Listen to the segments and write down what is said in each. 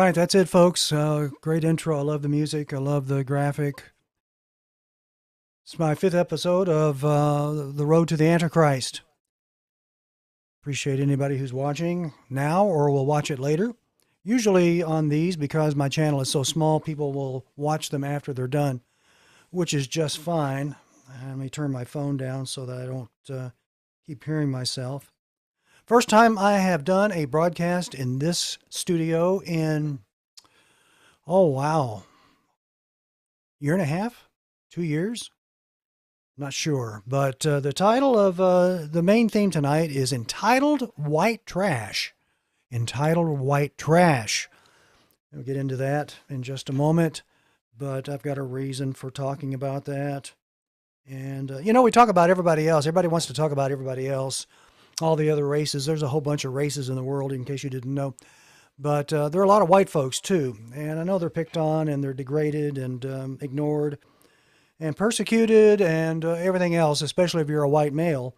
right, that's it, folks. Great intro. I love the music. I love the graphic. It's my fifth episode of The Road to the Antichrist. Appreciate anybody who's watching now or will watch it later. Usually on these, because my channel is so small, people will watch them after they're done, which is just fine. Let me turn my phone down so that I don't keep hearing myself. First time I have done a broadcast in this studio in, oh wow, year and a half, 2 years. Not sure, but the title of the main theme tonight is entitled White Trash. Entitled White Trash. We'll get into that in just a moment, but I've got a reason for talking about that. And, we talk about everybody else. Everybody wants to talk about everybody else, all the other races. There's a whole bunch of races in the world, in case you didn't know. But there are a lot of white folks, too. And I know they're picked on and they're degraded and ignored and persecuted and everything else, especially if you're a white male.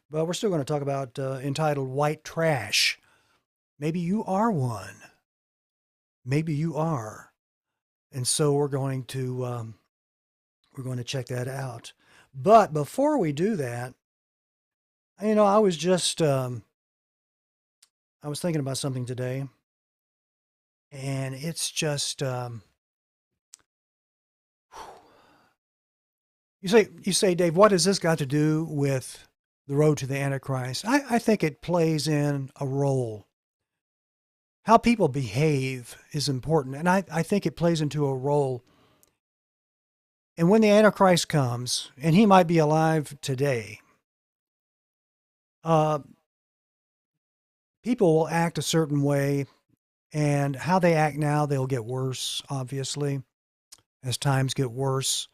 But we're still going to talk about entitled White Trash. Maybe you are one. Maybe you are. And so we're going to check that out. But before we do that, I was just I was thinking about something today, and it's just you say, Dave, what has this got to do with the road to the Antichrist? I think it plays in a role. How people behave is important, and I think it plays into a role. And when the Antichrist comes, and he might be alive today, uh, people will act a certain way, and how they act now, they'll get worse, obviously, as times get worse.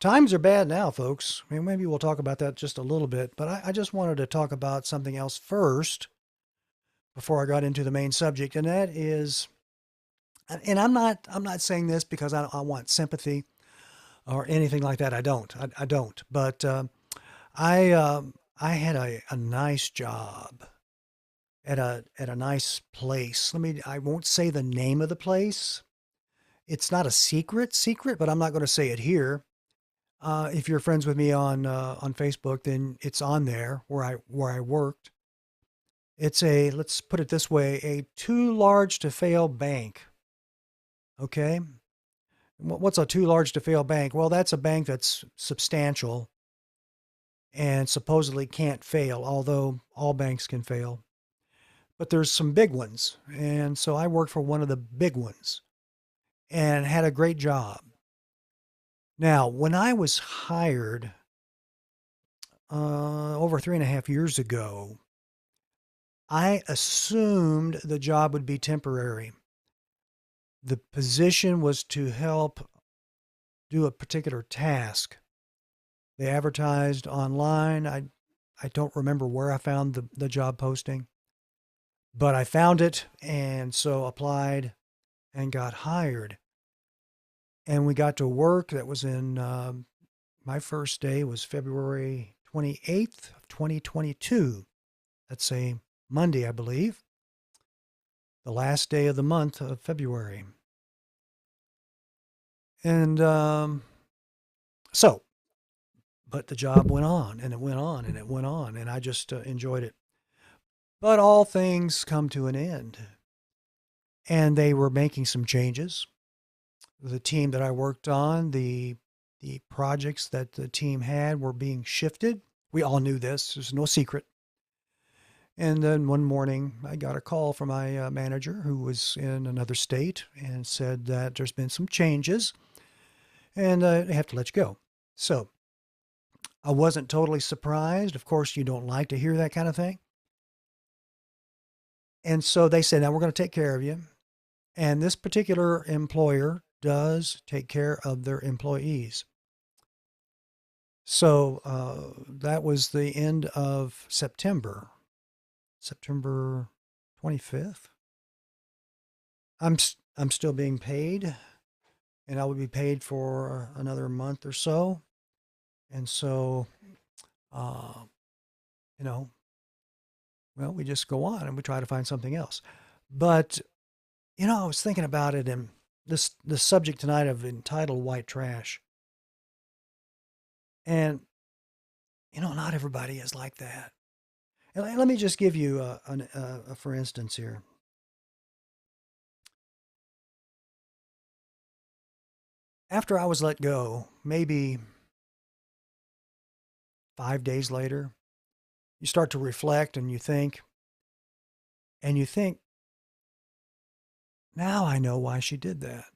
Times are bad now, folks. I mean, maybe we'll talk about that just a little bit, but I just wanted to talk about something else first before I got into the main subject, and that is, and I'm not saying this because I want sympathy or anything like that. I don't. I don't. But I had a nice job at a nice place. I won't say the name of the place. It's not a secret, but I'm not going to say it here. If you're friends with me on Facebook, then it's on there where I worked. It's let's put it this way, a too large to fail bank. Okay. What's a too large to fail bank? Well, that's a bank that's substantial and supposedly can't fail, although all banks can fail. But there's some big ones. And so I worked for one of the big ones and had a great job. Now, when I was hired over 3.5 years ago, I assumed the job would be temporary. The position was to help do a particular task. They advertised online. I don't remember where I found the job posting, but I found it and so applied and got hired. And we got to work. That was in my first day was February 28th of 2022. That's a Monday, I believe. The last day of the month of February. And but the job went on and it went on and it went on, and I just enjoyed it. But all things come to an end. And they were making some changes. The team that I worked on, the projects that the team had were being shifted. We all knew this. There's no secret. And then one morning, I got a call from my manager who was in another state and said that there's been some changes and they have to let you go. So I wasn't totally surprised. Of course, you don't like to hear that kind of thing. And so they said, now we're going to take care of you. And this particular employer does take care of their employees. So that was the end of September 25th. I'm still being paid, and I will be paid for another month or so. And so, well, we just go on and we try to find something else. But I was thinking about it, and the subject tonight of entitled white trash. And, not everybody is like that. And let me just give you a for instance here. After I was let go, maybe 5 days later, you start to reflect and you think, now I know why she did that.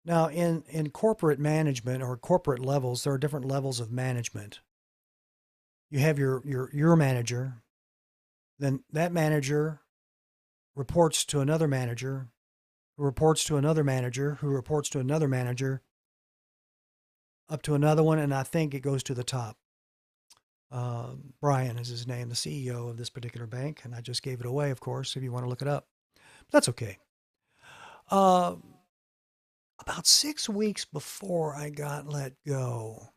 Now, in corporate management or corporate levels, there are different levels of management. You have your manager, then that manager reports to another manager, who reports to another manager, who reports to another manager, up to another one, and I think it goes to the top. Brian is his name, the CEO of this particular bank, and I just gave it away, of course, if you want to look it up. That's okay. About 6 weeks before I got let go,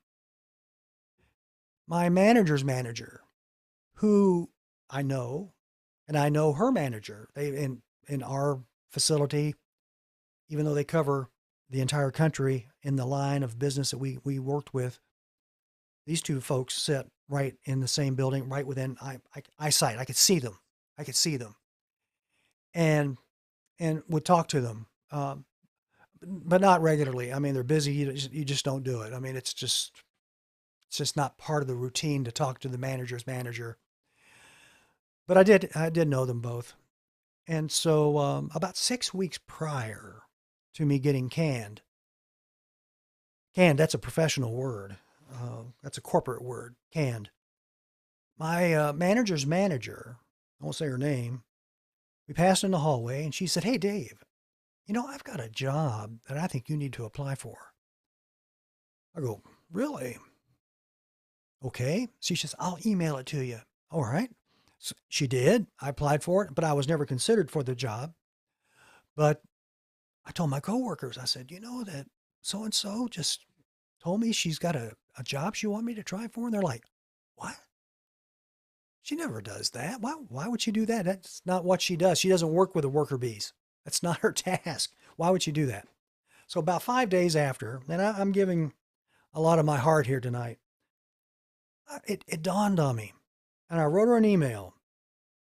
my manager's manager, who I know, and I know her manager, they in our facility, even though they cover the entire country in the line of business that we worked with, these two folks sit right in the same building, right within eyesight. I could see them. And would talk to them, but not regularly. I mean, they're busy. You just don't do it. I mean, it's just not part of the routine to talk to the manager's manager. But I did know them both. And so about 6 weeks prior to me getting canned, that's a professional word. That's a corporate word, canned. My manager's manager, I won't say her name, we passed in the hallway and she said, "Hey, Dave, I've got a job that I think you need to apply for." I go, "Really?" "Okay." She says, "I'll email it to you." All right. So she did. I applied for it, but I was never considered for the job. But I told my coworkers, I said, that so-and-so just told me she's got a job she want me to try for. And they're like, "What? She never does that. Why would she do that? That's not what she does. She doesn't work with the worker bees. That's not her task. Why would she do that?" So about 5 days after, and I'm giving a lot of my heart here tonight, it dawned on me. And I wrote her an email.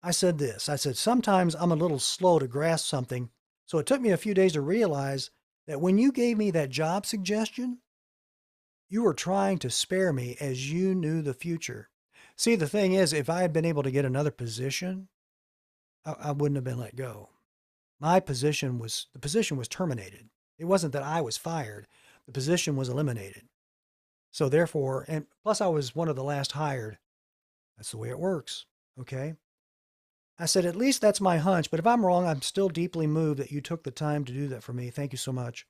I said this. I said, "Sometimes I'm a little slow to grasp something. So it took me a few days to realize that when you gave me that job suggestion, you were trying to spare me as you knew the future." See, the thing is, if I had been able to get another position, I wouldn't have been let go. The position was terminated. It wasn't that I was fired. The position was eliminated. So therefore, and plus I was one of the last hired. That's the way it works. Okay. I said, "At least that's my hunch, but if I'm wrong, I'm still deeply moved that you took the time to do that for me. Thank you so much."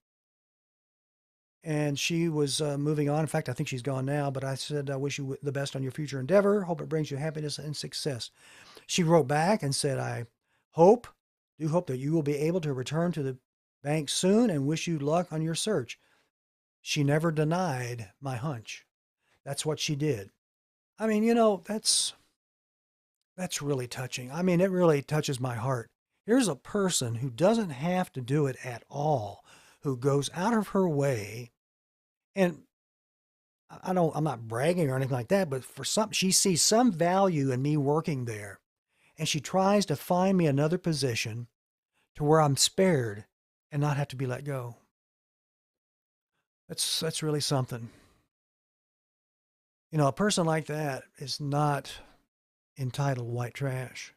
And she was moving on. In fact, I think she's gone now, but I said, "I wish you the best on your future endeavor. Hope it brings you happiness and success." She wrote back and said, "I do hope that you will be able to return to the bank soon and wish you luck on your search." She never denied my hunch. That's what she did. I mean, that's really touching. I mean, it really touches my heart. Here's a person who doesn't have to do it at all, who goes out of her way. And I'm not bragging or anything like that, but she sees some value in me working there. And she tries to find me another position to where I'm spared and not have to be let go. That's really something. A person like that is not entitled white trash.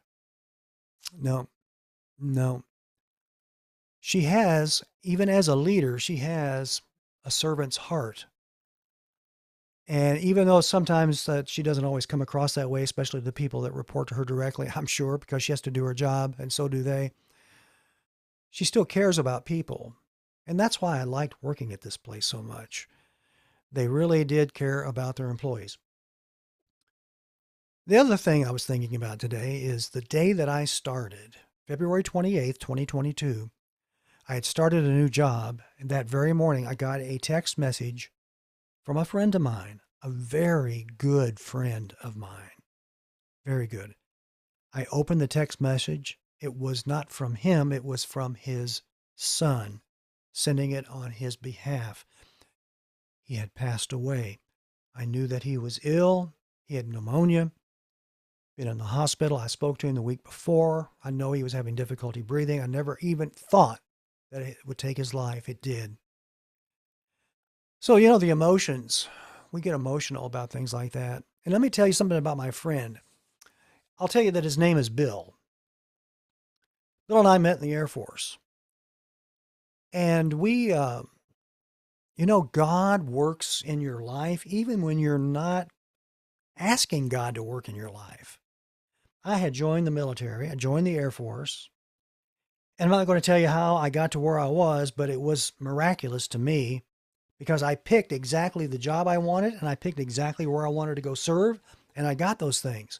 No, no. She has, even as a leader, she has a servant's heart. And even though sometimes that she doesn't always come across that way, especially the people that report to her directly, I'm sure, because she has to do her job, and so do they, she still cares about people. And that's why I liked working at this place so much. They really did care about their employees. The other thing I was thinking about today is the day that I started, February 28th, 2022. I had started a new job, and that very morning I got a text message from a friend of mine, a very good friend of mine. Very good. I opened the text message, it was not from him, it was from his son, sending it on his behalf. He had passed away. I knew that he was ill. He had pneumonia, been in the hospital. I spoke to him the week before. I know he was having difficulty breathing. I never even thought that it would take his life. It did. So, the emotions, we get emotional about things like that. And let me tell you something about my friend. I'll tell you that his name is Bill. Bill and I met in the Air Force. And we, God works in your life even when you're not asking God to work in your life. I had joined the military. I joined the Air Force. And I'm not going to tell you how I got to where I was, but it was miraculous to me because I picked exactly the job I wanted and I picked exactly where I wanted to go serve, and I got those things.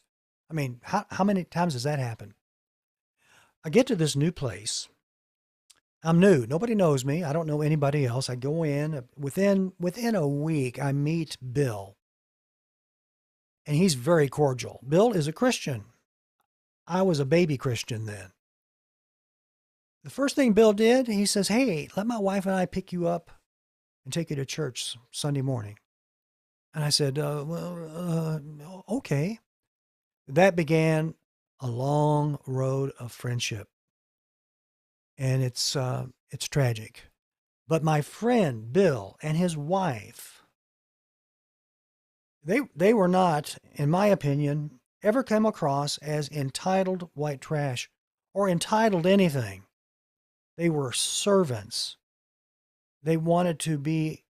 I mean, how many times does that happen? I get to this new place. I'm new. Nobody knows me. I don't know anybody else. I go in. Within a week, I meet Bill. And he's very cordial. Bill is a Christian. I was a baby Christian then. The first thing Bill did, he says, "Hey, let my wife and I pick you up and take you to church Sunday morning." And I said, okay. That began a long road of friendship. And it's tragic. But my friend Bill and his wife, they were not, in my opinion, ever come across as entitled white trash or entitled anything. They were servants. They wanted to be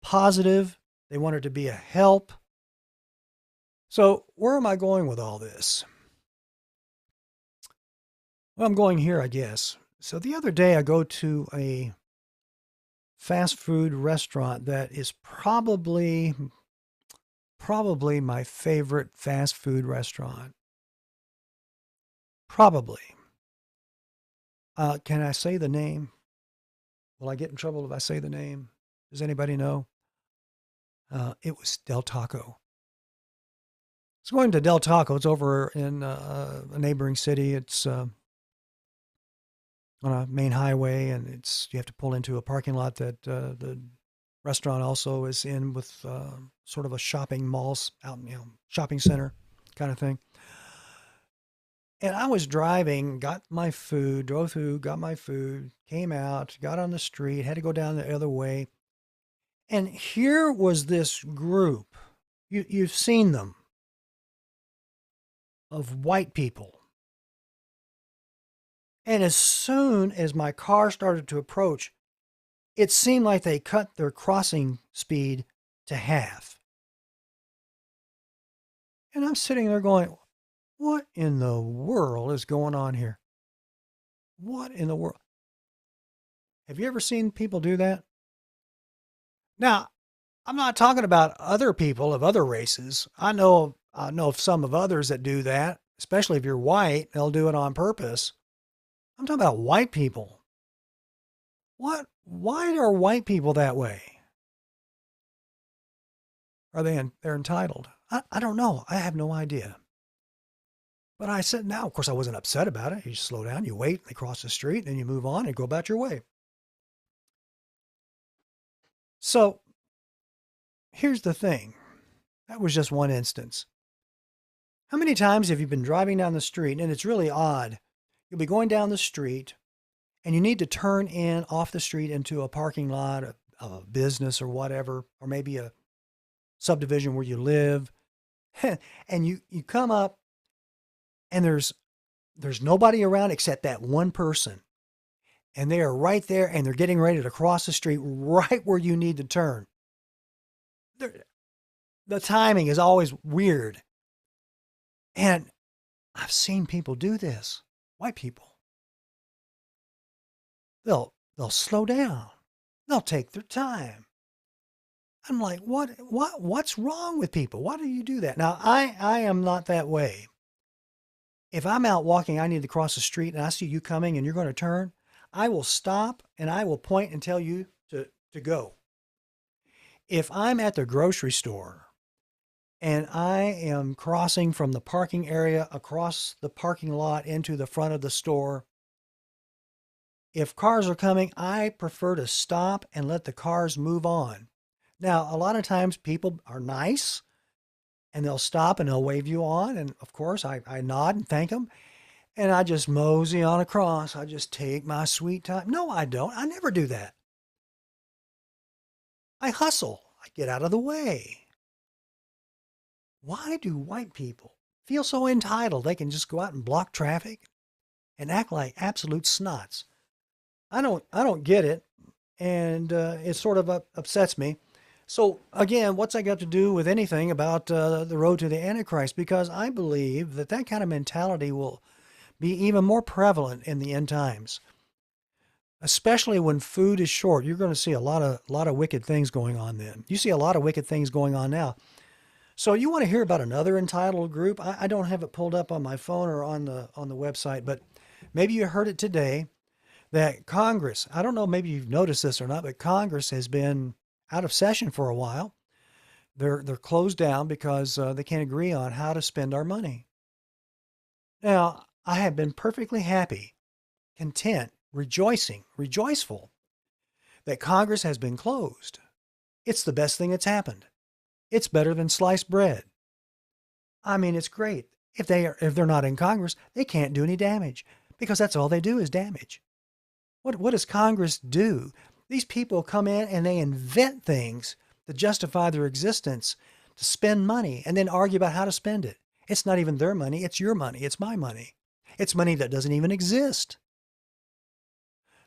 positive. They wanted to be a help. So where am I going with all this? Well, I'm going here, I guess. So the other day I go to a fast food restaurant that is probably my favorite fast food restaurant. Probably. Can I say the name? Will I get in trouble if I say the name? Does anybody know? It was Del Taco. It's going to Del Taco. It's over in a neighboring city. It's on a main highway, and you have to pull into a parking lot that the restaurant also is in with sort of a shopping mall, shopping center kind of thing. And I was driving, got my food, drove through, got my food, came out, got on the street, had to go down the other way. And here was this group, you've seen them, of white people. And as soon as my car started to approach, it seemed like they cut their crossing speed to half. And I'm sitting there going, what in the world is going on here? What in the world? Have you ever seen people do that? Now, I'm not talking about other people of other races. I know of some of others that do that, especially if you're white, they'll do it on purpose. I'm talking about white people. What? Why are white people that way? They're entitled? I don't know. I have no idea. But I said, now, of course, I wasn't upset about it. You just slow down, you wait, they cross the street, then you move on and go about your way. So here's the thing. That was just one instance. How many times have you been driving down the street, and it's really odd. You'll be going down the street, and you need to turn in off the street into a parking lot, a business or whatever, or maybe a subdivision where you live. And you come up, and there's nobody around except that one person. And they are right there, and they're getting ready to cross the street right where you need to turn. The timing is always weird. And I've seen people do this, white people. They'll slow down. They'll take their time. I'm like, what's wrong with people? Why do you do that? Now, I am not that way. If I'm out walking, I need to cross the street and I see you coming and you're going to turn, I will stop and I will point and tell you to go. If I'm at the grocery store and I am crossing from the parking area across the parking lot into the front of the store. If cars are coming, I prefer to stop and let the cars move on. Now, a lot of times people are nice and they'll stop and they'll wave you on. And of course, I nod and thank them. And I just mosey on across. I just take my sweet time. No, I don't. I never do that. I hustle. I get out of the way. Why do white people feel so entitled they can just go out and block traffic and act like absolute snots? I don't get it, and it sort of upsets me. So again, what's that got to do with anything about the road to the Antichrist? Because I believe that that kind of mentality will be even more prevalent in the end times, especially when food is short. You're going to see a lot of wicked things going on then. You see a lot of wicked things going on now. So you want to hear about another entitled group? I don't have it pulled up on my phone or on the website, but maybe you heard it today that Congress, I don't know, maybe you've noticed this or not, but Congress has been out of session for a while. They're closed down because they can't agree on how to spend our money. Now, I have been perfectly happy, content, rejoicing, rejoiceful that Congress has been closed. It's the best thing that's happened. It's better than sliced bread. I mean, it's great. If they're not in Congress, they can't do any damage because that's all they do is damage. What does Congress do? These people come in and they invent things to justify their existence, to spend money, and then argue about how to spend it. It's not even their money. It's your money. It's my money. It's money that doesn't even exist.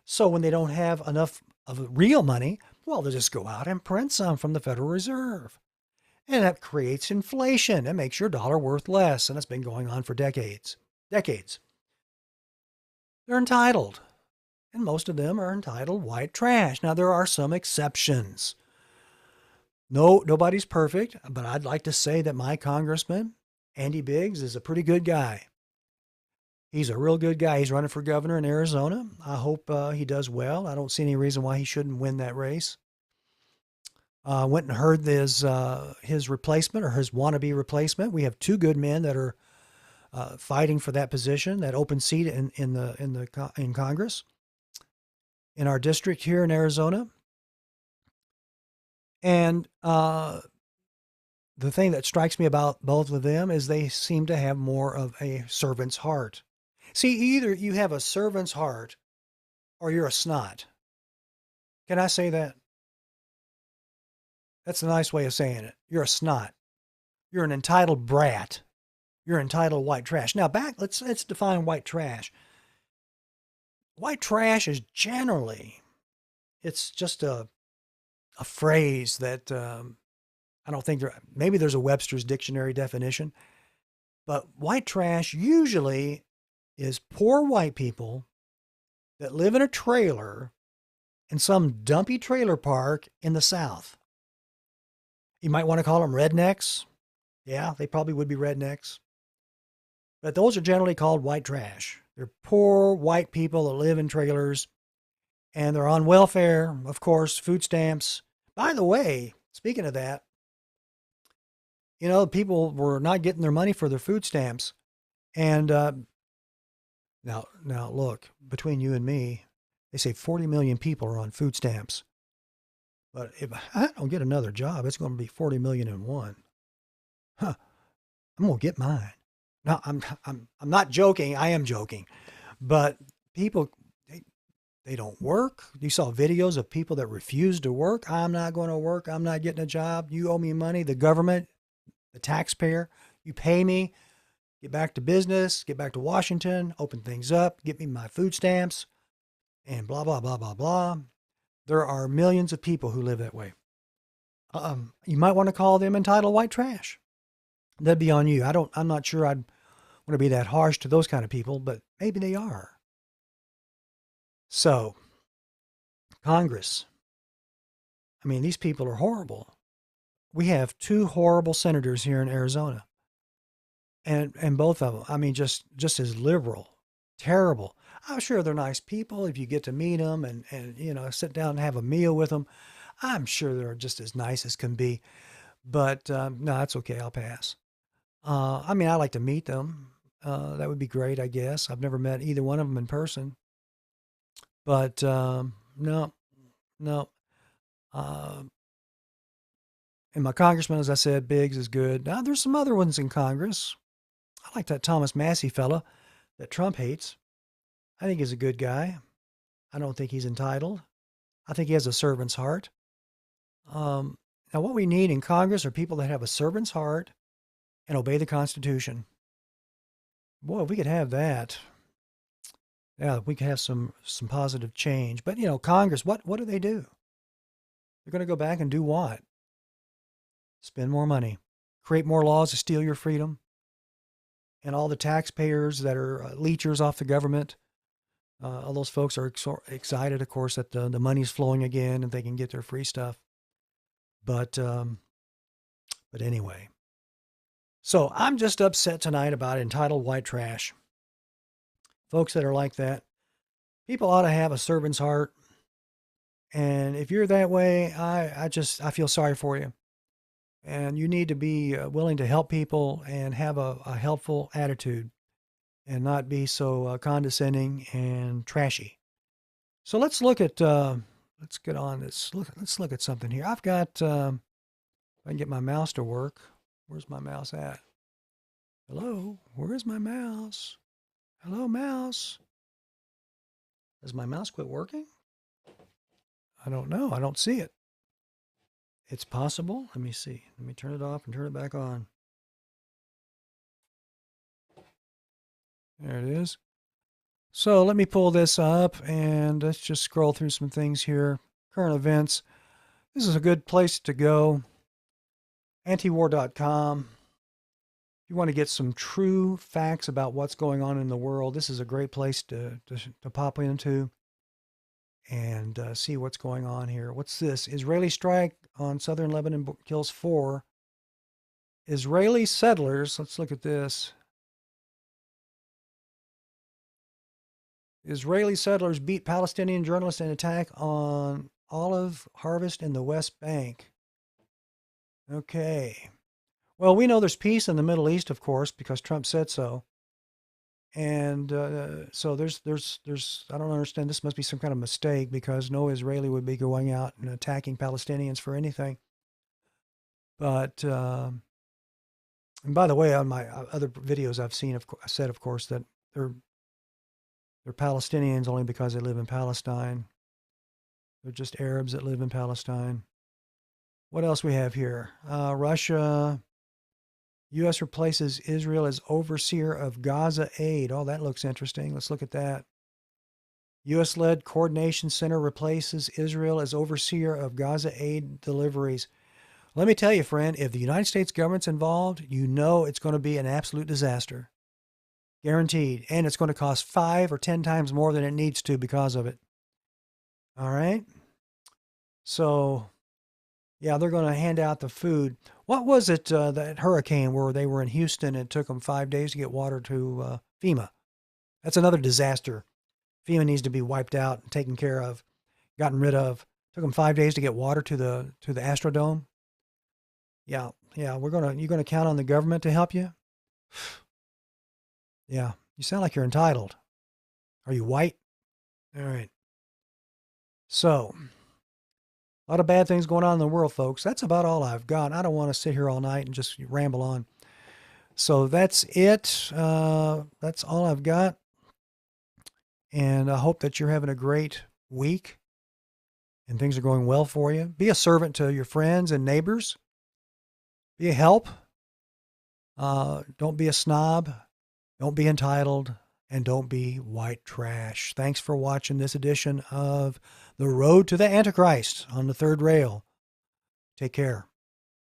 So when they don't have enough of real money, well, they'll just go out and print some from the Federal Reserve. And that creates inflation. It makes your dollar worth less. And it's been going on for decades. Decades. They're entitled. And most of them are entitled white trash. Now, there are some exceptions. No, nobody's perfect, but I'd like to say that my congressman, Andy Biggs, is a pretty good guy. He's a real good guy. He's running for governor in Arizona. I hope he does well. I don't see any reason why he shouldn't win that race. Went and heard his replacement or his wannabe replacement. We have two good men that are fighting for that position, that open seat in Congress, in our district here in Arizona. And the thing that strikes me about both of them is they seem to have more of a servant's heart. See, either you have a servant's heart or you're a snot. Can I say that? That's a nice way of saying it. You're a snot. You're an entitled brat. You're entitled white trash. Now let's define white trash. White trash is generally, it's just a phrase that I don't think maybe there's a Webster's dictionary definition, but white trash usually is poor white people that live in a trailer in some dumpy trailer park in the South. You might want to call them rednecks. Yeah, they probably would be rednecks. But those are generally called white trash. They're poor white people that live in trailers and they're on welfare, of course, food stamps. By the way, speaking of that, people were not getting their money for their food stamps. And now look, between you and me, they say 40 million people are on food stamps. But if I don't get another job, it's going to be 40 million and one. Huh. I'm going to get mine. No, I'm not joking. I am joking. But people, they don't work. You saw videos of people that refuse to work. I'm not going to work. I'm not getting a job. You owe me money. The government, the taxpayer, you pay me. Get back to business. Get back to Washington. Open things up. Get me my food stamps. And blah, blah, blah, blah, blah. There are millions of people who live that way. You might want to call them entitled white trash. That'd be on you. I'm not sure I'd want to be that harsh to those kind of people, but maybe they are. So, Congress. I mean, these people are horrible. We have two horrible senators here in Arizona. And both of them, I mean, just as liberal, terrible. I'm sure they're nice people if you get to meet them and sit down and have a meal with them. I'm sure they're just as nice as can be. But no, that's okay. I'll pass. I mean, I like to meet them. That would be great, I guess. I've never met either one of them in person. But no, no. Uh, and my congressman, as I said, Biggs is good. Now, there's some other ones in Congress. I like that Thomas Massey fella that Trump hates. I think he's a good guy. I don't think he's entitled. I think he has a servant's heart. Now, what we need in Congress are people that have a servant's heart and obey the Constitution. Boy, if we could have that, yeah, we could have some positive change. But Congress, what do they do? They're going to go back and do what? Spend more money, create more laws to steal your freedom, and all the taxpayers that are leechers off the government. All those folks are excited, of course, that the money's flowing again and they can get their free stuff. But anyway, so I'm just upset tonight about entitled white trash. Folks that are like that, people ought to have a servant's heart. And if you're that way, I feel sorry for you. And you need to be willing to help people and have a helpful attitude and not be so condescending and trashy. So let's look at, let's get on this. Let's look at something here. I've got, if I can get my mouse to work. Where's my mouse at? Hello, where's my mouse? Hello, mouse. Has my mouse quit working? I don't know. I don't see it. It's possible. Let me see. Let me turn it off and turn it back on. There it is. So let me pull this up and let's just scroll through some things here. Current events. This is a good place to go. Antiwar.com. If you want to get some true facts about what's going on in the world, this is a great place to pop into and see what's going on here. What's this? Israeli strike on southern Lebanon kills 4 Israeli settlers. Let's look at this. Israeli settlers beat Palestinian journalists in attack on olive harvest in the West Bank. Okay. Well, we know there's peace in the Middle East, of course, because Trump said so. And so there's I don't understand. This must be some kind of mistake because no Israeli would be going out and attacking Palestinians for anything. But and by the way, on my other videos I've seen, I said, of course, that they're Palestinians only because they live in Palestine. They're just Arabs that live in Palestine. What else we have here? Russia. U.S. replaces Israel as overseer of Gaza aid. Oh, that looks interesting. Let's look at that. U.S.-led coordination center replaces Israel as overseer of Gaza aid deliveries. Let me tell you, friend, if the United States government's involved, you know it's going to be an absolute disaster. Guaranteed. And it's going to cost 5 or 10 times more than it needs to because of it. All right? So, yeah, they're going to hand out the food. What was it, that hurricane where they were in Houston and it took them 5 days to get water to FEMA? That's another disaster. FEMA needs to be wiped out and taken care of, gotten rid of. Took them 5 days to get water to the Astrodome. Yeah, you're gonna count on the government to help you? Yeah, you sound like you're entitled. Are you white? All right. So, a lot of bad things going on in the world, folks. That's about all I've got. I don't want to sit here all night and just ramble on. So that's it. That's all I've got. And I hope that you're having a great week and things are going well for you. Be a servant to your friends and neighbors. Be a help. Don't be a snob. Don't be entitled. And don't be white trash. Thanks for watching this edition of The Road to the Antichrist on the Third Rail. Take care.